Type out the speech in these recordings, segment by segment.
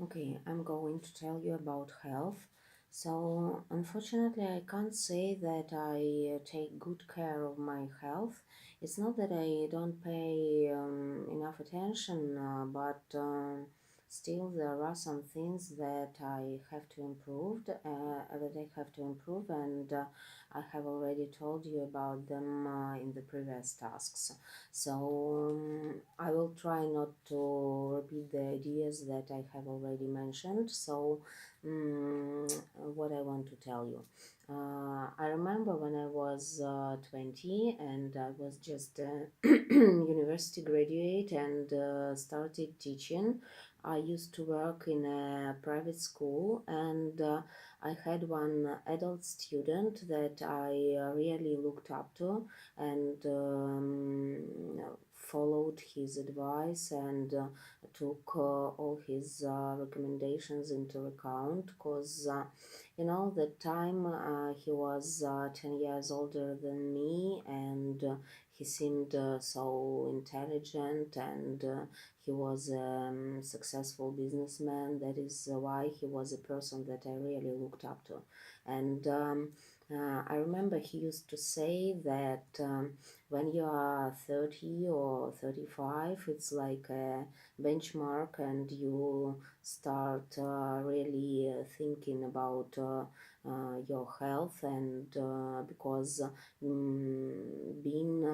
Okay, I'm going to tell you about health. So, unfortunately, I can't say that I take good care of my health. It's not that I don't pay enough attention, but still there are some things that I have to improve, and I have already told you about them in the previous tasks. So I will try not to repeat the ideas that I have already mentioned. So what I want to tell you. I remember when I was 20 and I was just a university graduate and started teaching. I used to work in a private school, and I had one adult student that I really looked up to, and followed his advice, and took all his recommendations into account, because the time he was 10 years older than me, and he seemed so intelligent, and he was a successful businessman. That is why he was a person that I really looked up to. And I remember he used to say that when you are 30 or 35, it's like a benchmark, and you start really thinking about your health, and because being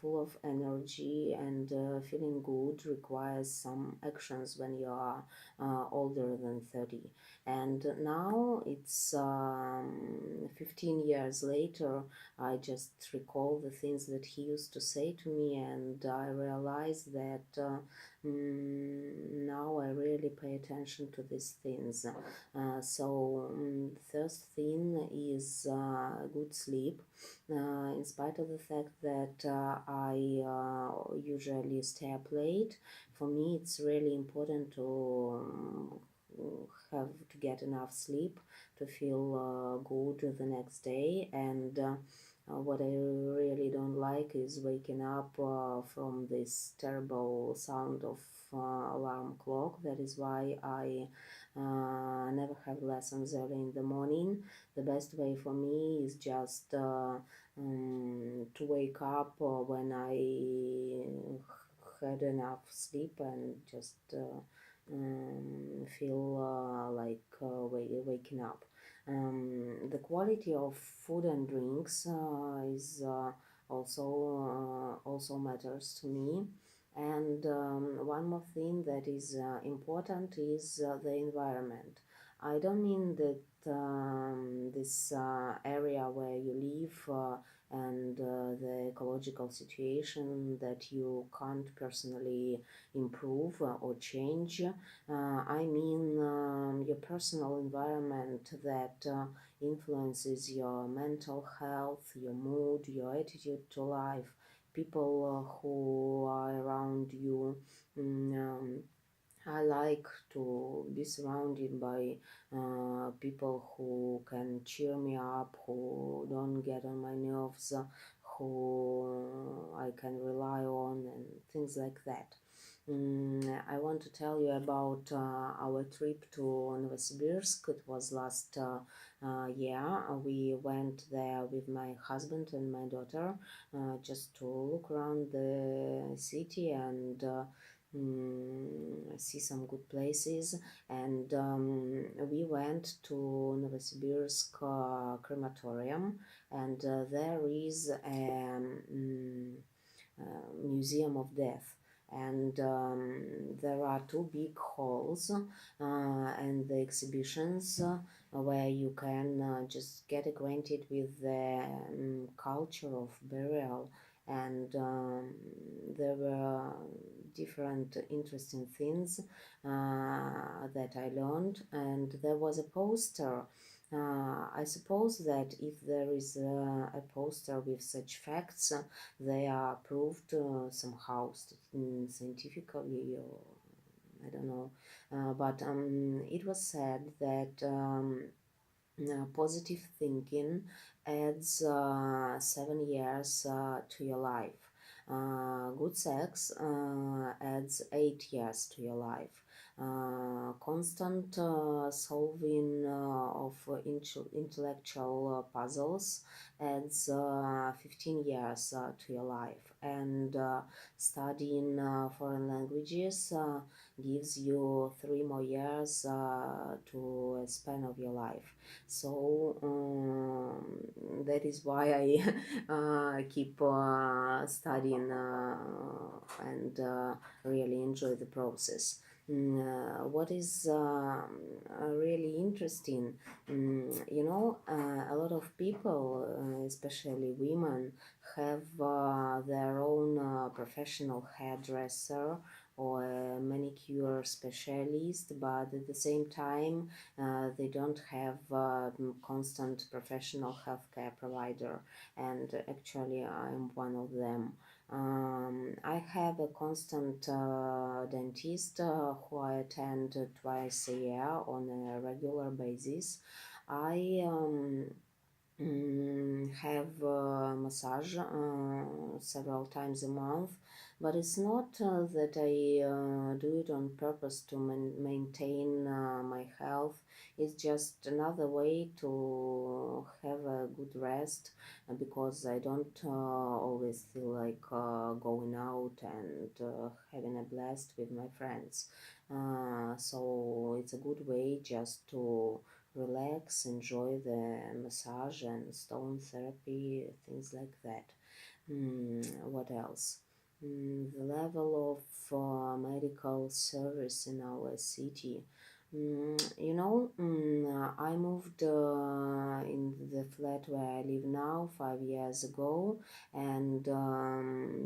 full of energy and feeling good requires some actions when you are older than 30. And now it's 15 years later. I just recall the things that he used to say to me, and I realize that now I really pay attention to these things. So, first thing is good sleep. In spite of the fact that I usually stay up late, for me it's really important to have to get enough sleep to feel good the next day. And what I really don't like is waking up from this terrible sound of alarm clock. That is why I never have lessons early in the morning. The best way for me is just to wake up when I had enough sleep, and just feel like waking up. The quality of food and drinks is also matters to me. And one more thing that is important is the environment. I don't mean that this area where you live and the ecological situation that you can't personally improve or change. I mean your personal environment that influences your mental health, your mood, your attitude to life, people who are around you. Mm, um, I like to be surrounded by people who can cheer me up, who don't get on my nerves, who I can rely on, and things like that. I want to tell you about our trip to Novosibirsk. It was last year. We went there with my husband and my daughter just to look around the city and see some good places. And we went to Novosibirsk crematorium, and there is a museum of death. And there are two big halls and the exhibitions where you can just get acquainted with the culture of burial. And there were different interesting things that I learned. And there was a poster. I suppose that if there is a poster with such facts, they are proved somehow scientifically, or I don't know. But it was said that positive thinking adds 7 years to your life. Good sex adds 8 years to your life. Constant solving of intellectual puzzles adds 15 years to your life, and studying foreign languages gives you 3 more years to a span of your life. So that is why I keep studying and really enjoy the process. What is really interesting, a lot of people, especially women, have their own professional hairdresser or a manicure specialist, but at the same time, they don't have constant professional healthcare provider, and actually, I'm one of them. I have a constant dentist who I attend twice a year on a regular basis. I have massage several times a month, but it's not that I do it on purpose to maintain my health. It's just another way to have a good rest, because I don't always feel like going out and having a blast with my friends. So it's a good way just to relax, enjoy the massage and stone therapy, things like that. What else? The level of medical service in our city. I moved in the flat where I live now 5 years ago, and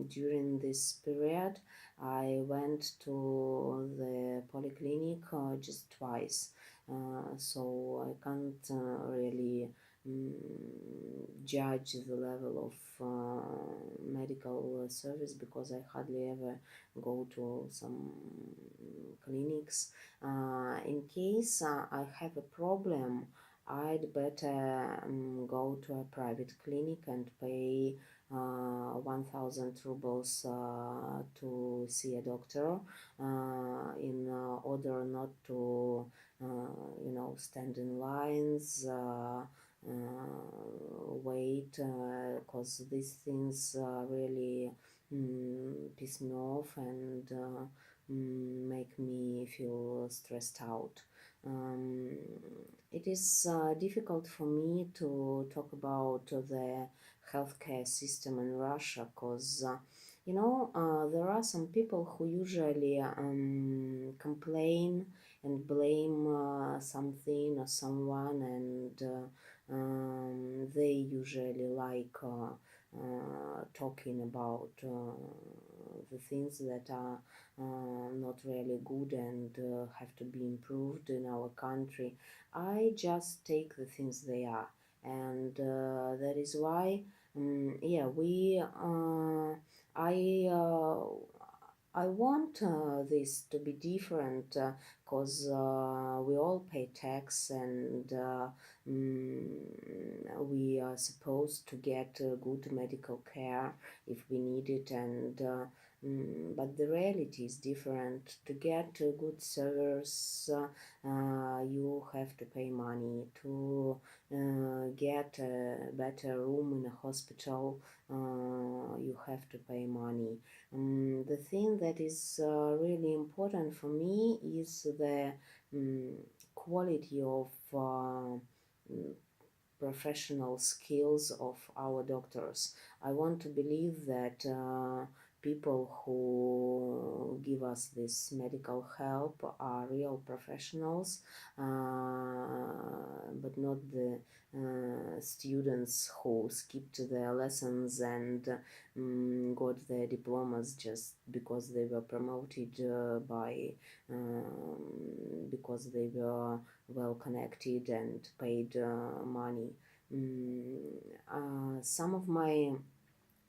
during this period, I went to the polyclinic just twice. So I can't really judge the level of medical service, because I hardly ever go to some clinics. In case I have a problem, I'd better go to a private clinic and pay 1000 rubles to see a doctor, in order not to stand in lines, wait, because these things really piss me off and make me feel stressed out. Um, it is difficult for me to talk about the healthcare system in Russia, because there are some people who usually complain and blame something or someone, and they usually like talking about the things that are not really good and have to be improved in our country. I just take the things they are, and that is why, yeah, I uh, I want this to be different, because we all pay tax, and we are supposed to get good medical care if we need it, and but the reality is different. To get good service, you have to pay money. To get a better room in a hospital, you have to pay money. The thing that is really important for me is the quality of professional skills of our doctors. I want to believe that people who give us this medical help are real professionals, but not the students who skipped their lessons and got their diplomas just because they were promoted because they were well connected and paid money. Some of my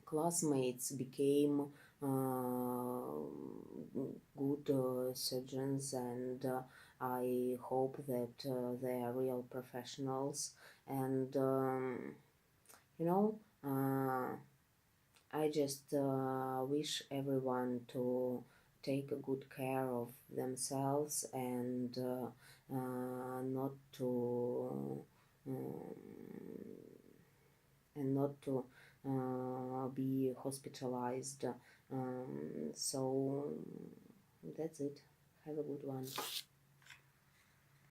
classmates became good surgeons, and I hope that they are real professionals. And you know, uh, I just wish everyone to take a good care of themselves not to um, not to be hospitalized. So that's it. Have a good one.